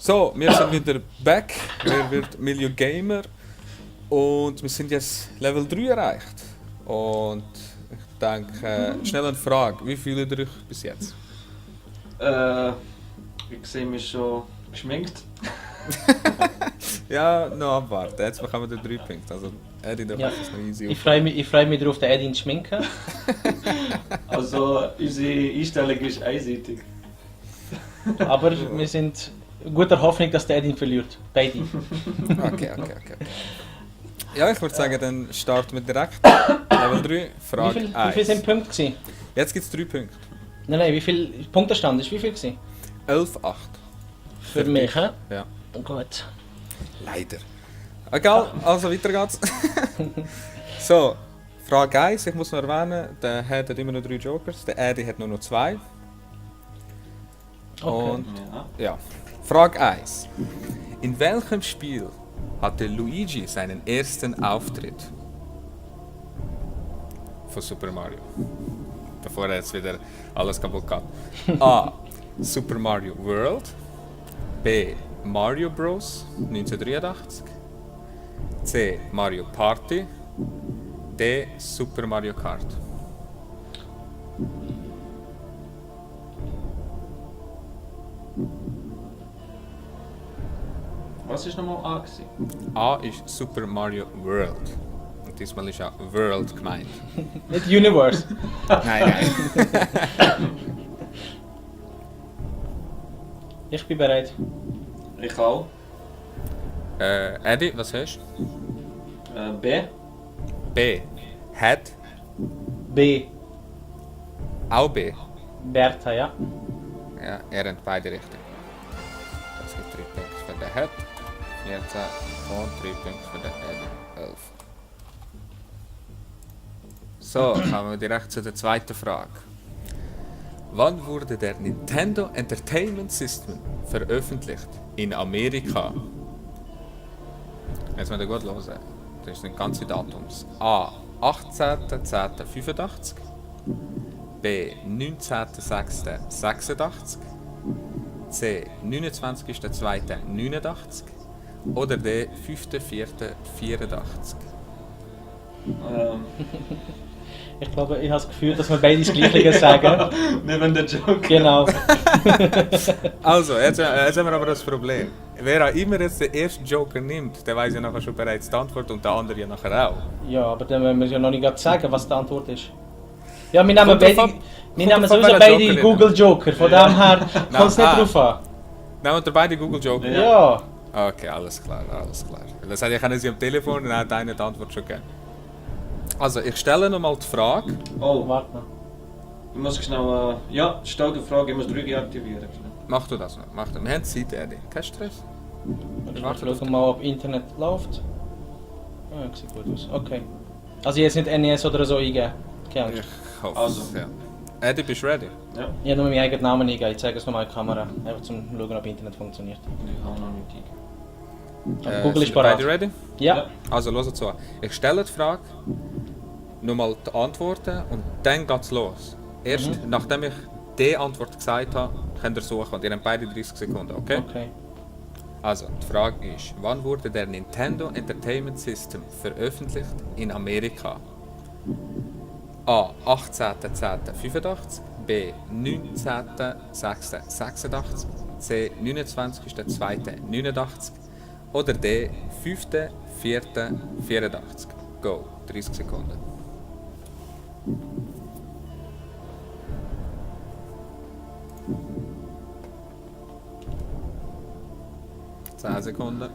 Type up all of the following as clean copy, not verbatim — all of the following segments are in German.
So, wir sind wieder back. Wer wird Million Gamer? Und wir sind jetzt Level 3 erreicht. Und ich denke, schnell eine Frage. Wie fühlt ihr euch bis jetzt? Ich sehe mich schon geschminkt. Ja, noch abwarten. Jetzt bekommen wir 3 Punkte. Also, Eddie, da Ja. ist es noch easy. Ich freue mich darauf, den Edin zu schminken. Also unsere Einstellung ist einseitig. Aber wir sind guter Hoffnung, dass der Edin verliert. Beide. Okay. Ja, ich würde sagen, dann starten wir direkt. Level 3, Wie Frage viel 1. sind die Punkte gewesen? Jetzt gibt es 3 Punkte. Nein, wie viel Punktestand ist? Wie viel gewesen? 11,8. Für mich, hä? Ja. Gut. Leider. Egal, also weiter geht's. So, Frage 1, ich muss noch erwähnen, der Head hat immer noch 3 Jokers, der Eddie hat nur noch 2. Okay. Und Ja. ja, Frage 1. In welchem Spiel hatte Luigi seinen ersten Auftritt? Von Super Mario. Bevor er jetzt wieder alles kaputt geht. A. Super Mario World. B. Mario Bros. 1983. C. Mario Party. D. Super Mario Kart. Was ist nochmal A gewesen? A ist Super Mario World. Und diesmal ist ja World gemeint. Nicht Universe. Nein. Ich bin bereit. Ich auch. Eddie, was hast B. du? B. Head. B. Auch B. Bertha, ja. Ja, er hat beide richtig. Das gibt 3 Punkte für den Head. 14 und 3 Punkte für den Eddie. 11. So, kommen wir direkt zu der zweiten Frage. Wann wurde der Nintendo Entertainment System veröffentlicht in Amerika? Jetzt müssen wir gut hören. Das sind ganze Datums. A. 18.10.85. B. 19.06.86. C. 29.02.89. Oder D. 5.04.84. Ich glaube, ich habe das Gefühl, dass wir beide das Gleiche sagen. Wir wollen den Joke. Genau. Also, jetzt haben wir aber das Problem. Wer auch immer jetzt den ersten Joker nimmt, der weiß ja nachher schon bereits die Antwort und der andere ja nachher auch. Ja, aber dann müssen wir ja noch nicht gerade sagen, was die Antwort ist. Ja, wir nehmen Kommt beide. drauf an, Wir kommt nehmen drauf an, sowieso welcher beide Joker Google Joker, von dem her kommt es nicht Ah. drauf an. Nehmen wir beide Google Joker? Ja. Okay, alles klar. Das hätte ich sie am Telefon und dann hat einer die Antwort schon gegeben. Also, ich stelle nochmal die Frage. Oh, Warte noch. ich muss schnell. Ja, stell die Frage, ich muss 3 deaktivieren. Mach du das noch. Mach du. Wir haben Zeit, Eddie. Kein Stress. Ich schaue mal, ob Internet läuft. Ah, sieht gut aus. Okay. Also jetzt nicht NES oder so eingeben. Keine Angst. Ich hoffe Also. es, ja. Eddie, bist du ready? Ja. Ich habe nur meinen eigenen Namen eingeben. Ich zeige es nochmal in die Kamera. Einfach zum schauen, ob Internet funktioniert. Ich habe noch nicht eingegeben. Aber Google ist sind wir parat. beide ready? Ja. Also, hört zu. Ich stelle die Frage, nochmal die Antworten und dann geht's los. Erst nachdem ich die Antwort gesagt habe, könnt ihr suchen und ihr habt beide 30 Sekunden, okay? Okay. Also, die Frage ist, wann wurde der Nintendo Entertainment System veröffentlicht in Amerika? A. 18.10.85, B. 19.06.86, C. 29.02.89 oder D. 5.04.84. Go, 30 Sekunden. Zehn Sekunden.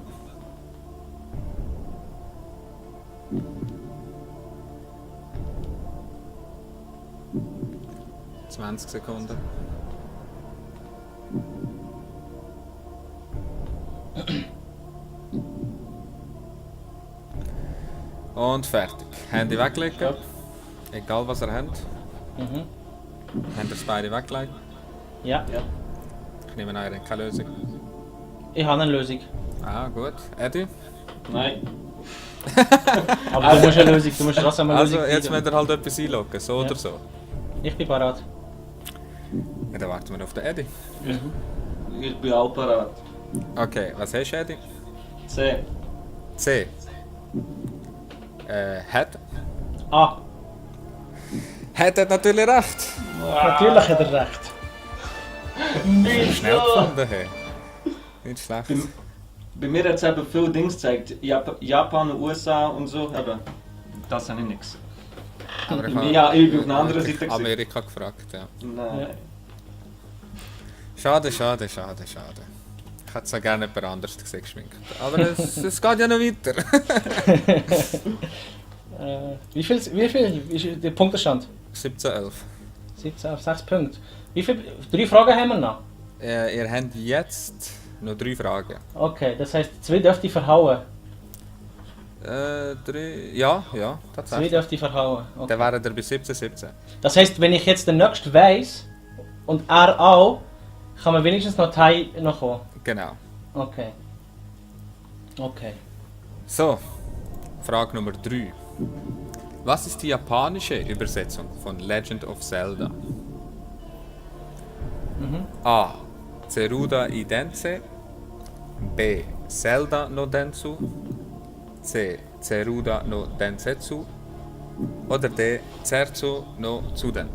Zwanzig Sekunden. Und fertig. Handy weglegen. Ja. Egal was ihr habt. Mhm. Habt ihr das beide weggelegt? Ja. Ja. Ich nehme an, ihr habt keine Lösung. Ich habe eine Lösung. Ah, gut. Eddie? Nein. Aber du musst eine Lösung, du musst trotzdem eine Also, Lösung jetzt finden. müsst ihr halt etwas einloggen, so Ja. oder so. Ich bin parat. Ja, dann warten wir auf den Eddie. Ich bin auch parat. Okay, was hast du, Eddie? C. C. Hat. A. Hat natürlich recht. Natürlich hat er recht. Nicht Schnell so. gefunden, hey. Nicht schlecht. Bei mir hat es eben viele Dinge gezeigt. Japan, USA und so. Aber das habe ich nichts. Aber ich habe Ja, ich bin auf einer anderen Seite gesehen. Amerika gefragt, ja. Nein. Schade. Ich hätte es auch gerne jemand anderes gesehen geschminkt. Aber es geht ja noch weiter. Wie viel ist der Punktestand? 17-11. 17 auf 6 Punkte. Wie viel? 3 Fragen haben wir noch. Ihr habt jetzt noch 3 Fragen. Okay, das heisst, 2 dürfte ich verhauen. 3. Ja, 2 tatsächlich. dürfte ich verhauen. Okay. Dann wären ihr bei 17-17. Das heisst, wenn ich jetzt den nächsten weiss und er auch, kann man wenigstens noch Teil noch kommen. Genau. Okay. Okay. So, Frage Nummer 3. Was ist die japanische Übersetzung von Legend of Zelda? A. Zeruda i Dense. B. Zelda no Densu. C. Zeruda no Densetsu. Oder D. Zerzu no Tsuden.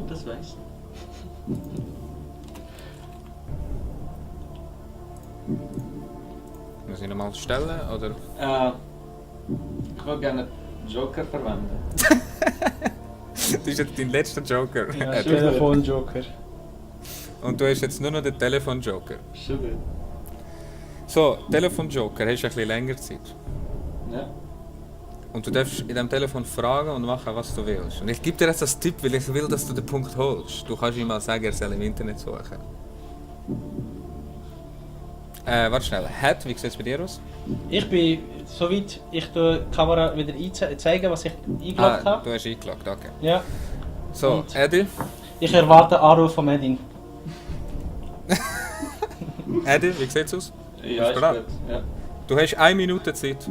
Das weiß ich. Muss ich nochmal stellen? Oder? Ich würde gerne Joker verwenden. Das ist jetzt dein letzter Joker. Ja, Eddie. Telefon-Joker. Und du hast jetzt nur noch den Telefon-Joker. Schon gut. So, Telefon-Joker, hast du ein bisschen länger Zeit. Ja. Und du darfst in diesem Telefon fragen und machen, was du willst. Und ich gebe dir jetzt als Tipp, weil ich will, dass du den Punkt holst. Du kannst ihm mal sagen, er soll im Internet suchen. Warte schnell. Hat, wie sieht es bei dir aus? Ich bin soweit, ich tue die Kamera wieder zeigen, was ich eingeloggt habe. Du hast eingeloggt, okay. Ja. So, Und? Eddie. Ich erwarte einen Anruf von Medin. Eddie, wie sieht es aus? Ja, Bist ist bereit? gut. Ja. Du hast 1 Minute Zeit.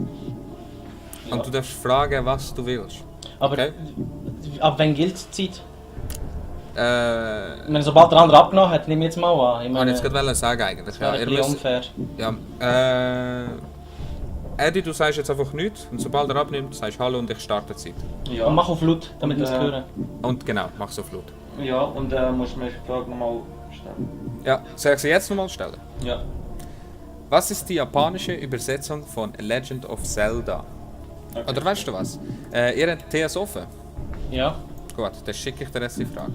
Und du darfst fragen, was du willst. Aber Okay. ab wann gilt die Zeit? Ich Ich meine, sobald der andere abgenommen hat, nehme ich jetzt mal an. Ich wollte meine, jetzt gerade sagen eigentlich. das wäre ein bisschen unfair. Ja, Eddie, du sagst jetzt einfach nichts und sobald er abnimmt, sagst du Hallo und ich starte die Zeit. Ja. Und mach auf laut, damit wir es hören. Und genau, mach so Flut. Ja, und musst du mir die Frage nochmal stellen. Ja, soll ich sie jetzt nochmal stellen? Ja. Was ist die japanische Übersetzung von Legend of Zelda? Okay. Oder weißt du was? Ihr habt TS offen? Ja, Gut, dann schicke ich dir jetzt die Frage.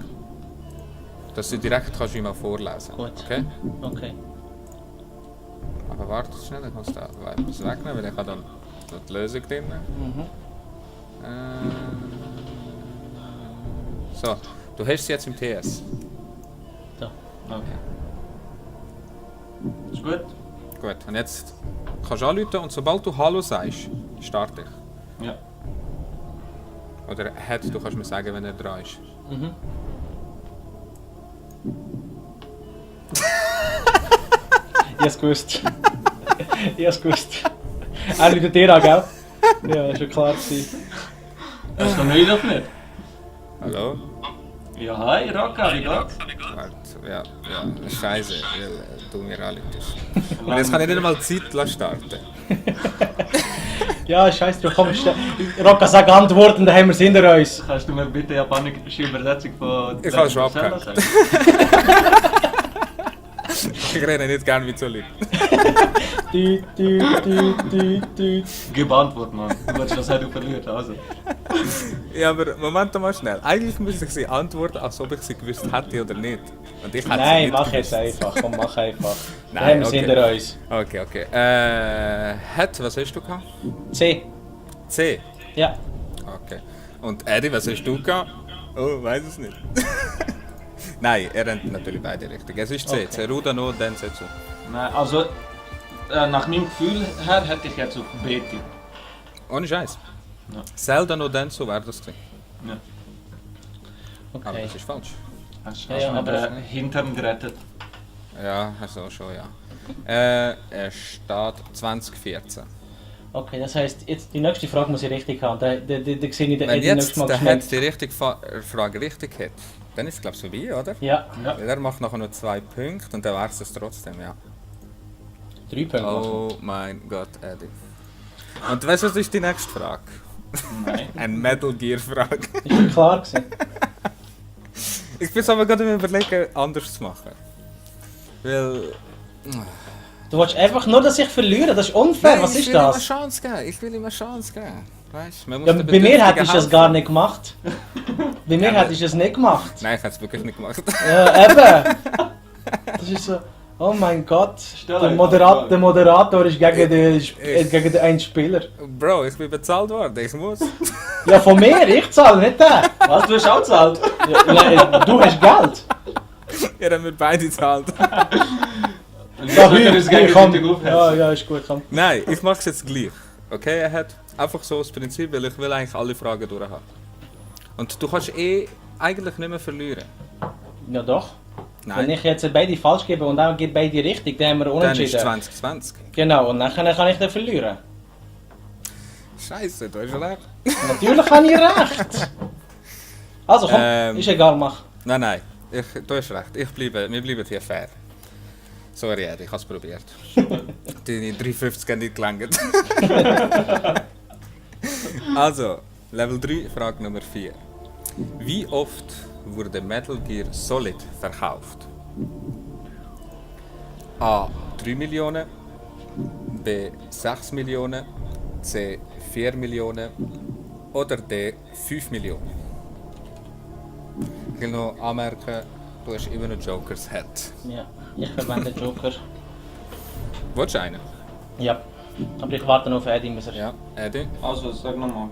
Dass du direkt kannst mal vorlesen. Gut. Okay? okay. Aber warte schnell, ich muss da etwas wegnehmen, weil ich habe dann noch die Lösung drin. Mhm. So, du hast sie jetzt im TS. So. Okay. Ist gut? Gut, und jetzt kannst du anrufen und sobald du Hallo sagst, starte ich. Ja. Oder hat, du kannst mir sagen, wenn er dran ist. Mhm. Ich hab's gewusst. Ich hab's gewusst. Er wieder dir an, gell? Ja, ist schon klar gewesen. Hast du mich doch nicht? Hallo? Ja, hi, Rocca, wie geht's? Warte, ja, scheiße, weil du mir anrufst. Und jetzt kann ich nicht mal Zeit starten. Ja, scheiße, du kommst. Rocca, sag Antworten, dann haben wir es hinter uns. Kannst du mir bitte japanische Übersetzung von... Ich habe schon Zelda abgehakt. sagen? Ich rede nicht gerne mit so Leuten. Du. Gib Antwort, Mann. Du willst das halt verlieren, also. Ja, aber Moment mal schnell. Eigentlich müsste ich sie antworten, als ob ich sie gewusst hätte oder nicht. Und ich hätte sie Nein, nicht mach gewusst. jetzt einfach. Komm, mach einfach. Dann Nein, haben wir es okay. hinter uns. Okay. Hat, was hast du gehabt? C. C. Ja. Okay. Und Eddie, was hast du gehabt? Oh, weiß es nicht. Nein, er rennt natürlich beide richtig. Es ist C. Okay. Zeruda no Densetsu. Nein, also... nach meinem Gefühl her hätte ich jetzt auf B getippt. Ohne Scheiß. Ja. Zelda no Densu wäre das gewesen. Ja. Aber Okay. das ist falsch. Hast Ja, ja, du mir aber- den Hintern gerettet? Ja, also schon, ja. Er steht 2014. Okay, das heisst, jetzt die nächste Frage muss ich richtig haben. Da sehe ich den Wenn Eddie jetzt nächstes Mal der geschmeckt. Head die richtige Frage richtig hat, dann ist es glaube ich vorbei, oder? Ja, Ja. Weil er macht nachher nur 2 Punkte und dann wäre es trotzdem, ja. 3 Punkte machen. Oh mein Gott, Eddie. Und weißt du, was ist die nächste Frage? Nein. Eine Metal Gear Frage. Ist schon klar gewesen. Ich bin aber gerade am überlegen, anders zu machen. Weil... Du willst einfach nur, dass ich verliere, das ist unfair, was ich ist will ihm eine das? Chance geben. Ich will ihm eine Chance geben. Weißt, man muss Ja, den bei mir Bedürftigen hättest du das helfen. gar nicht gemacht. Bei mir Ja, hättest du es nicht gemacht. Nein, ich hätte es wirklich nicht gemacht. Ja, eben. Das ist so, oh mein Gott, Stell der euch Moderator, vor. ist gegen den einen Spieler. Bro, ich bin bezahlt worden, ich muss. Ja, von mir, ich zahle, nicht der. Was, du hast auch gezahlt? Ja, nein, du hast Geld. Ja, dann wir beide zahlt. Ja, wir uns gegenseitig Ja, aufhetzen. ja, ist gut, komm. Nein, ich mache es jetzt gleich. Okay, er hat einfach so das Prinzip, weil ich will eigentlich alle Fragen durchhaben. Und du kannst eigentlich nicht mehr verlieren. Ja doch. Nein, Wenn ich jetzt beide falsch gebe und auch geht beide richtig, dann haben wir dann ist unentschieden. 2020. Genau, und dann kann ich dann verlieren. Scheiße, du hast recht. Natürlich habe ich recht. Also komm, Ähm. ist egal, mach. Nein, du hast recht. Wir bleiben hier fair. Sorry, Ed, ich habe es probiert. Die 350 haben nicht gelangt. Also, Level 3, Frage Nummer 4. Wie oft wurde Metal Gear Solid verkauft? A. 3 Millionen, B. 6 Millionen, C. 4 Millionen oder D. 5 Millionen. Ich will noch anmerken, du hast immer noch Jokers Head. Ja, ich verwende Joker. Willst du einen? Ja, aber ich warte noch auf Eddie, muss er. Ja, Eddie. Also, sag nochmal.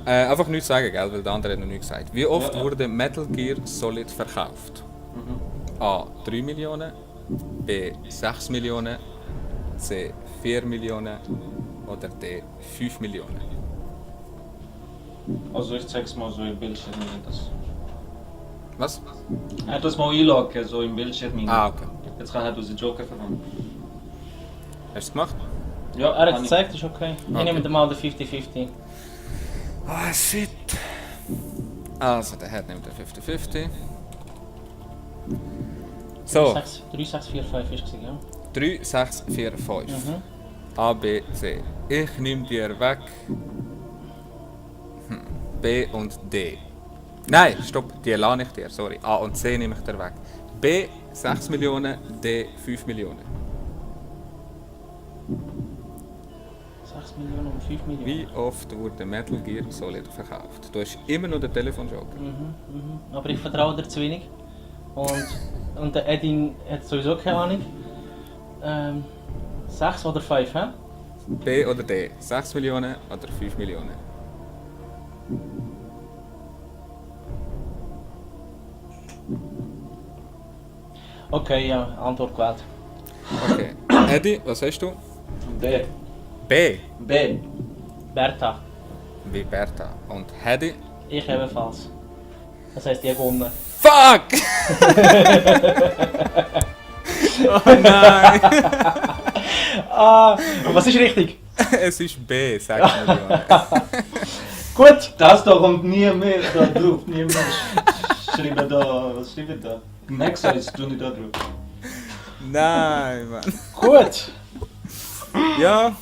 Einfach nichts sagen, gell, weil der andere hat noch nichts gesagt. Wie oft Ja. wurde Metal Gear Solid verkauft? A. 3 Millionen, B. 6 Millionen, C. 4 Millionen oder D. 5 Millionen. Also, ich zeig's mal so im Bildschirm. Das. Was? Er hat das mal einloggen, so im Bildschirm. Ah, okay. Jetzt kann er unseren Joker verwenden. Hast du es gemacht? Ja, Er hat kann es ich. gezeigt, ist okay. Ich Okay. nehme mal den 50-50. Ah, shit. Also, der hat nimmt den 50-50. So, 3, 6, 4, 5 ist es, ja. 3, 6, 4, 5. Mhm. A, B, C. Ich nehme dir weg B und D. Nein, stopp, die lasse ich dir, sorry. A und C nehme ich dir weg. B 6 Millionen, D 5 Millionen. 6 Millionen und 5 Millionen. Wie oft wurde Metal Gear Solid verkauft? Du hast immer noch den Telefonjoker. Aber ich vertraue dir zu wenig. Und der Edin hat sowieso keine Ahnung. 6 oder 5, hä? B oder D? 6 Millionen oder 5 Millionen? Okay, ja, Antwort gewählt. Okay. Eddie, was hast du? B. B. B. Bertha, Wie Bertha. Und Hedy? ich ebenfalls. Das heisst, ich habe gewonnen. Fuck! Oh nein! Ah, was ist richtig? Es ist B, 6 Millionen. Gut! Das da kommt nie mehr da drauf, nie mehr. Schreibe da, was schreibe ich da? Nexa ist du nicht da drauf. Nein, Mann. Gut! Ja,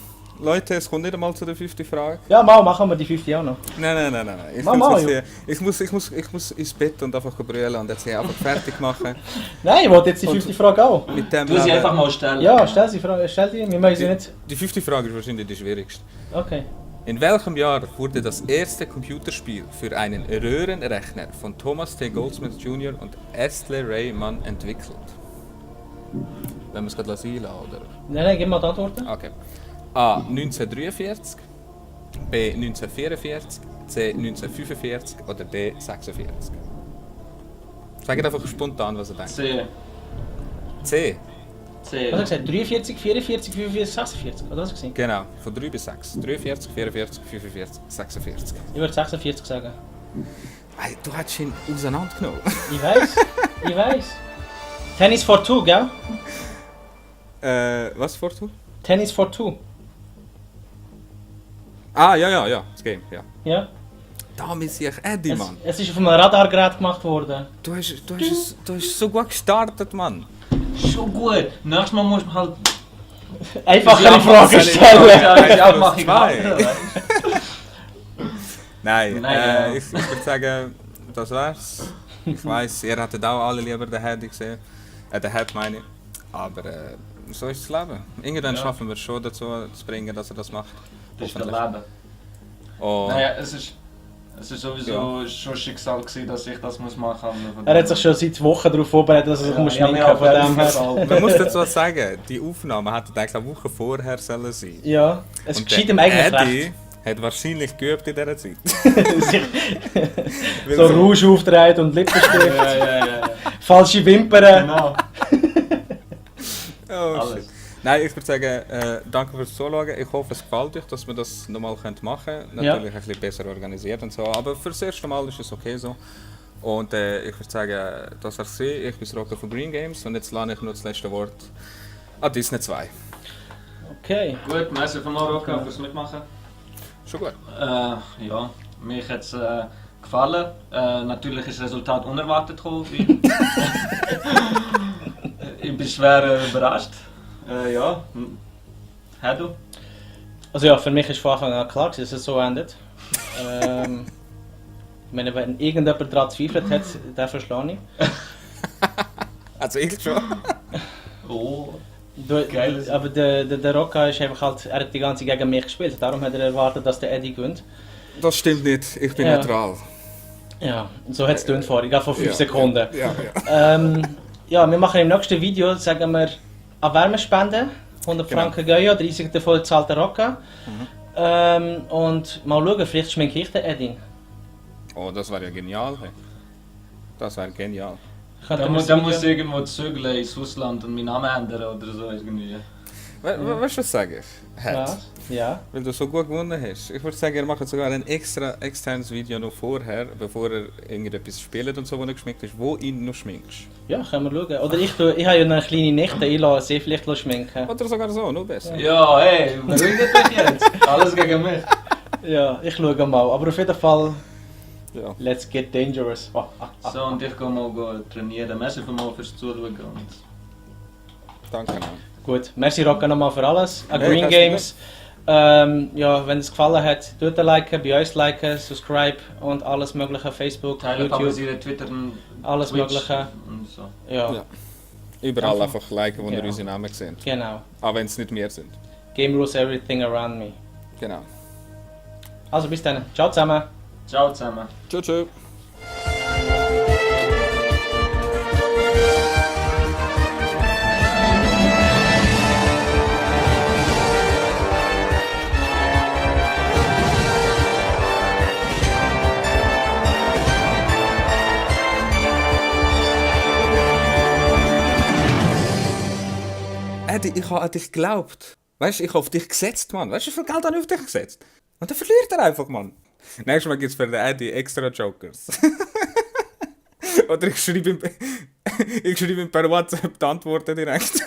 Leute, es kommt nicht einmal zu der 5. Frage. Ja, mal machen wir die 50 auch noch. Nein. Ich, Mama, find's jetzt hier- ich muss ins Bett und einfach brüllen und jetzt hier einfach fertig machen. Nein, ich wollte jetzt die 50 Frage auch. Mit dem Du sie Leben- einfach mal stellen. Ja, stell die Frage, stell die, wir müssen sie nicht. Die 5. Frage ist wahrscheinlich die schwierigste. Okay. In welchem Jahr wurde das erste Computerspiel für einen Röhrenrechner von Thomas T. Goldsmith Jr. und Astley Ray Mann entwickelt? Wenn wir es gerade einlassen, oder? Nein, gib mal die Antworten. Okay. A. 1943, B. 1944, C. 1945 oder D. 46. Sagt einfach spontan, was ihr denkt. C. C. C. Was hast du gesagt? 43, 44, 45, 46? Oder was hast du gesagt? Genau, von 3 bis 6. 43, 44, 45, 46. Ich würde 46 sagen. Hey, du hast ihn auseinandergenommen. Ich weiß, ich weiß. Tennis for two, gell? Was vor du? Tennis for two. Ja, das Game, ja. Ja. Da muss ich Eddie, Mann. Es ist auf einem Radargerät gemacht worden. Du hast so gut gestartet, Mann. Schon gut. Nächstes Mal musst du halt... Einfachere Fragen stellen. Ja, mach ich Zwei. gerade. Nein, Nein, ich würde sagen, das war's. Ich weiß, ihr hättet auch alle lieber den Head gesehen. Den Head meine ich. Aber so ist das Leben. Irgendwann Ja. schaffen wir es schon dazu zu bringen, dass er das macht. Das ist das Hoffentlich. Leben. Und Naja, es ist sowieso schon Schicksal gewesen, dass ich das muss machen muss. Er hat sich schon seit Wochen darauf vorbereitet, dass er sich muss Ja, schminken ja, von dem her. man muss dazu sagen, die Aufnahme hätte eigentlich eine Woche vorher sollen sein. Ja, es Und geschieht der ihm eigentlich Eddie recht. hat wahrscheinlich geübt in dieser Zeit. So Rouge auftragen und Lippenstift, Ja. falsche Wimpern. Genau. Oh, Alles. shit. Nein, ich würde sagen, danke fürs Zuschauen. Ich hoffe, es gefällt euch, dass wir das nochmal machen können. Natürlich ein bisschen besser organisiert und so, aber für das erste Mal ist es okay so. Und ich würde sagen, das war's. Ich bin Rocker von Green Games und jetzt lerne ich nur das letzte Wort an Disney 2. Okay. Gut, merci von Marokko fürs Mitmachen. Schon gut. Ja, mir hat es gefallen. Natürlich ist das Resultat unerwartet gekommen. wie- Ich bin schwer überrascht. Ja, du? Also ja, für mich ist von Anfang an klar, dass es so endet. Ich meine, wenn irgendjemand daran zweifelt hat, den verschlage ich. Also ich schon. Oh. Du, aber der Rocca ist einfach halt, er hat die ganze Zeit gegen mich gespielt, darum hat er erwartet, dass der Eddie gewinnt. Das stimmt nicht, ich bin Ja. neutral. Ja, so hat es getönt vorhin, gerade vor 5 Ja. Sekunden. Ja. Ja, wir machen im nächsten Video, sagen wir, an Wärmespenden. 100 Genau. Franken Goya, 30 davon zahlt der Rocca. Und mal schauen, vielleicht schminke ich den Eddie. Oh, das wäre ja genial. Hey. Das wäre genial. Könnte Da man muss, das da muss ich Video- irgendwo zügeln ins Ausland und meinen Namen ändern oder so irgendwie. Weißt du, was sage ich? Was? Ja. Weil du so gut gewonnen hast. Ich würde sagen, er macht sogar ein extra externes Video noch vorher, bevor er irgendetwas spielt und so, wo er geschminkt ist, wo ihn noch schminkst. Ja, können wir schauen. Oder ich habe ja noch eine kleine Nichte, ich lasse sie vielleicht schminken. Oder sogar so, noch besser. Ja, hey, beruhigt dich jetzt. Alles gegen mich. Ja, ich schaue mal. Aber auf jeden Fall, Ja. let's get dangerous. So, und ich gehe mal trainieren. Merci vielmals fürs Zuschauen. Und Danke. Mann. Gut, merci Rocca nochmal für alles. An Hey, Green kein Games. Ja, wenn es gefallen hat, tut ein Liken, bei uns liken, subscribe und alles mögliche, Facebook, teilen, YouTube, favorisieren, Twitter, alles Twitch mögliche. und so. Ja, Ja. Überall einfach liken, wo ihr Genau. unsere Namen seht. genau. Auch wenn es nicht mehr sind. Game rules everything around me. Genau. Also bis dann. Ciao zusammen. Ciao zusammen. Tschüss. Eddie, ich habe an dich geglaubt. Weißt du, ich habe auf dich gesetzt, Mann. Weißt du, wie viel Geld habe ich auf dich gesetzt? Und dann verliert er einfach, Mann. Nächstes Mal gibt es für den Eddie extra Jokers. Oder ich schreibe ihm per WhatsApp die Antworten direkt.